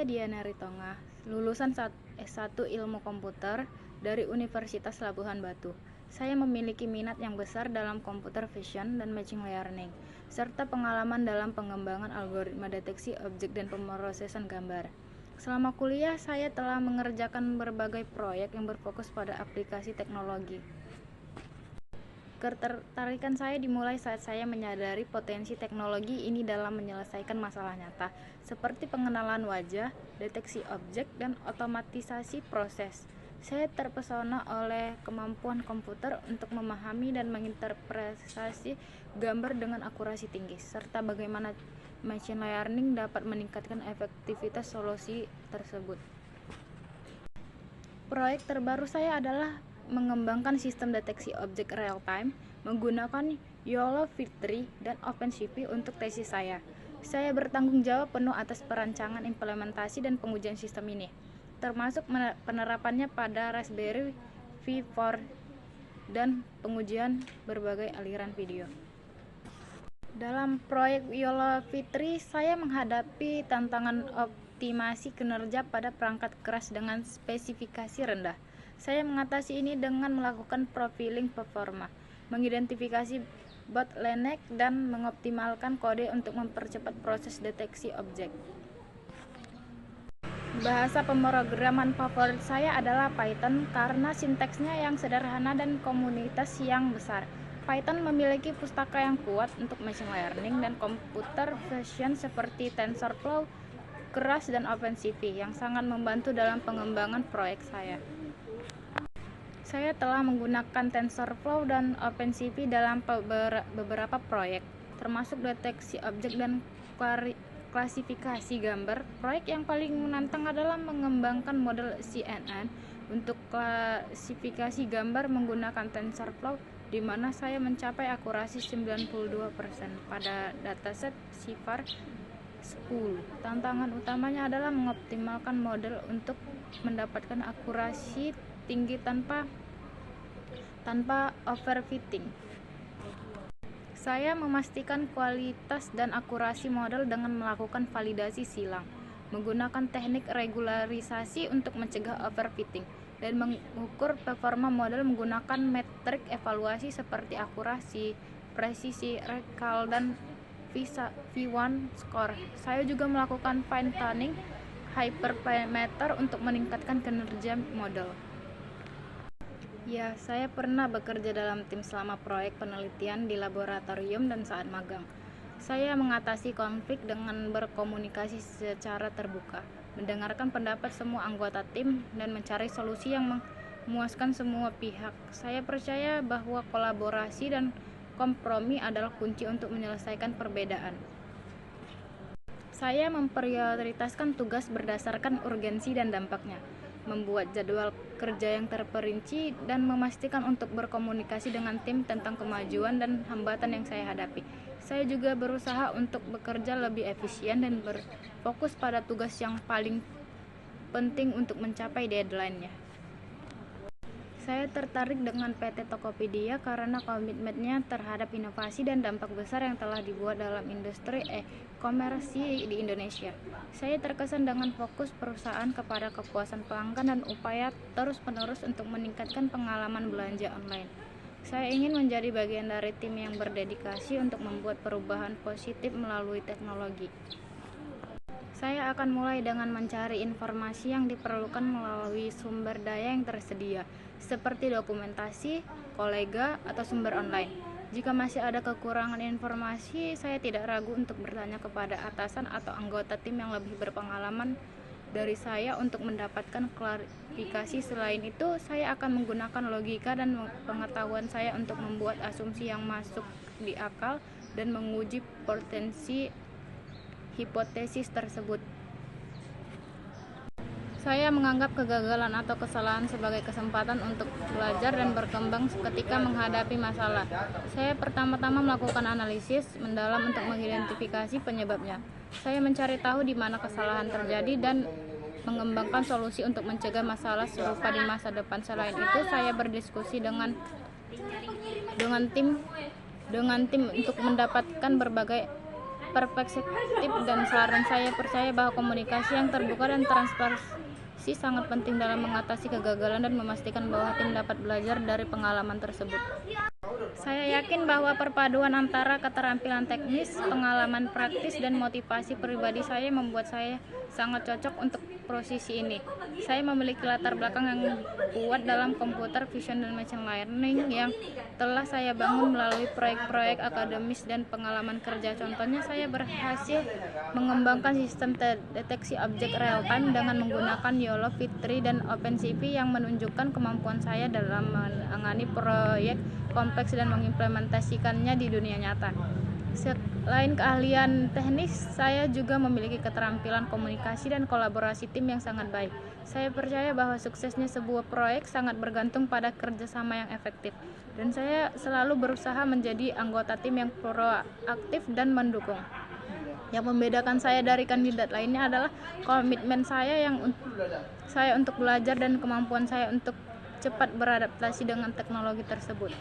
Diana Ritonga, lulusan S1 Ilmu Komputer dari Universitas Labuhan Batu. Saya memiliki minat yang besar dalam computer vision dan machine learning, serta pengalaman dalam pengembangan algoritma deteksi objek dan pemrosesan gambar. Selama kuliah, saya telah mengerjakan berbagai proyek yang berfokus pada aplikasi teknologi. Ketertarikan saya dimulai saat saya menyadari potensi teknologi ini dalam menyelesaikan masalah nyata, seperti pengenalan wajah, deteksi objek, dan otomatisasi proses. Saya terpesona oleh kemampuan komputer untuk memahami dan menginterpretasi gambar dengan akurasi tinggi, serta bagaimana machine learning dapat meningkatkan efektivitas solusi tersebut. Proyek terbaru saya adalah mengembangkan sistem deteksi objek real-time menggunakan YOLO V3 dan OpenCV untuk tesis saya. Saya bertanggung jawab penuh atas perancangan, implementasi, dan pengujian sistem ini, termasuk penerapannya pada Raspberry Pi 4 dan pengujian berbagai aliran video. Dalam proyek YOLO V3, saya menghadapi tantangan optimasi kinerja pada perangkat keras dengan spesifikasi rendah. Saya mengatasi ini dengan melakukan profiling performa, mengidentifikasi bottleneck, dan mengoptimalkan kode untuk mempercepat proses deteksi objek. Bahasa pemrograman favorit saya adalah Python karena sintaksnya yang sederhana dan komunitas yang besar. Python memiliki pustaka yang kuat untuk machine learning dan computer vision seperti TensorFlow, Keras, dan OpenCV yang sangat membantu dalam pengembangan proyek saya. Saya telah menggunakan TensorFlow dan OpenCV dalam beberapa proyek, termasuk deteksi objek dan klasifikasi gambar. Proyek yang paling menantang adalah mengembangkan model CNN untuk klasifikasi gambar menggunakan TensorFlow, di mana saya mencapai akurasi 92% pada dataset CIFAR 10. Tantangan utamanya adalah mengoptimalkan model untuk mendapatkan akurasi tinggi tanpa overfitting. Saya memastikan kualitas dan akurasi model dengan melakukan validasi silang, menggunakan teknik regularisasi untuk mencegah overfitting, dan mengukur performa model menggunakan metrik evaluasi seperti akurasi, presisi, recall, dan V1 score. Saya juga melakukan fine tuning hyperparameter untuk meningkatkan kinerja model. Ya, saya pernah bekerja dalam tim selama proyek penelitian di laboratorium dan saat magang. Saya mengatasi konflik dengan berkomunikasi secara terbuka, mendengarkan pendapat semua anggota tim, dan mencari solusi yang memuaskan semua pihak. Saya percaya bahwa kolaborasi dan kompromi adalah kunci untuk menyelesaikan perbedaan. Saya memprioritaskan tugas berdasarkan urgensi dan dampaknya, membuat jadwal kerja yang terperinci, dan memastikan untuk berkomunikasi dengan tim tentang kemajuan dan hambatan yang saya hadapi. Saya juga berusaha untuk bekerja lebih efisien dan berfokus pada tugas yang paling penting untuk mencapai deadline-nya. Saya tertarik dengan PT Tokopedia karena komitmennya terhadap inovasi dan dampak besar yang telah dibuat dalam industri e-commerce di Indonesia. Saya terkesan dengan fokus perusahaan kepada kepuasan pelanggan dan upaya terus-menerus untuk meningkatkan pengalaman belanja online. Saya ingin menjadi bagian dari tim yang berdedikasi untuk membuat perubahan positif melalui teknologi. Saya akan mulai dengan mencari informasi yang diperlukan melalui sumber daya yang tersedia, seperti dokumentasi, kolega, atau sumber online. Jika masih ada kekurangan informasi, saya tidak ragu untuk bertanya kepada atasan atau anggota tim yang lebih berpengalaman dari saya untuk mendapatkan klarifikasi. Selain itu, saya akan menggunakan logika dan pengetahuan saya untuk membuat asumsi yang masuk di akal dan menguji potensi hipotesis tersebut. Saya menganggap kegagalan atau kesalahan sebagai kesempatan untuk belajar dan berkembang ketika menghadapi masalah. Saya pertama-tama melakukan analisis mendalam untuk mengidentifikasi penyebabnya. Saya mencari tahu di mana kesalahan terjadi dan mengembangkan solusi untuk mencegah masalah serupa di masa depan. Selain itu, saya berdiskusi dengan tim untuk mendapatkan berbagai perspektif dan saran. Saya percaya bahwa komunikasi yang terbuka dan transparansi sangat penting dalam mengatasi kegagalan dan memastikan bahwa tim dapat belajar dari pengalaman tersebut. Saya yakin bahwa perpaduan antara keterampilan teknis, pengalaman praktis, dan motivasi pribadi saya membuat saya sangat cocok untuk posisi ini. Saya memiliki latar belakang yang kuat dalam computer vision dan machine learning yang telah saya bangun melalui proyek-proyek akademis dan pengalaman kerja. Contohnya, saya berhasil mengembangkan sistem deteksi objek real-time dengan menggunakan YOLO, Fitri, dan OpenCV yang menunjukkan kemampuan saya dalam menangani proyek kompleks dan mengimplementasikannya di dunia nyata. Selain keahlian teknis, saya juga memiliki keterampilan komunikasi dan kolaborasi tim yang sangat baik. Saya percaya bahwa suksesnya sebuah proyek sangat bergantung pada kerjasama yang efektif, dan saya selalu berusaha menjadi anggota tim yang proaktif dan mendukung. Yang membedakan saya dari kandidat lainnya adalah komitmen saya untuk belajar dan kemampuan saya untuk cepat beradaptasi dengan teknologi tersebut.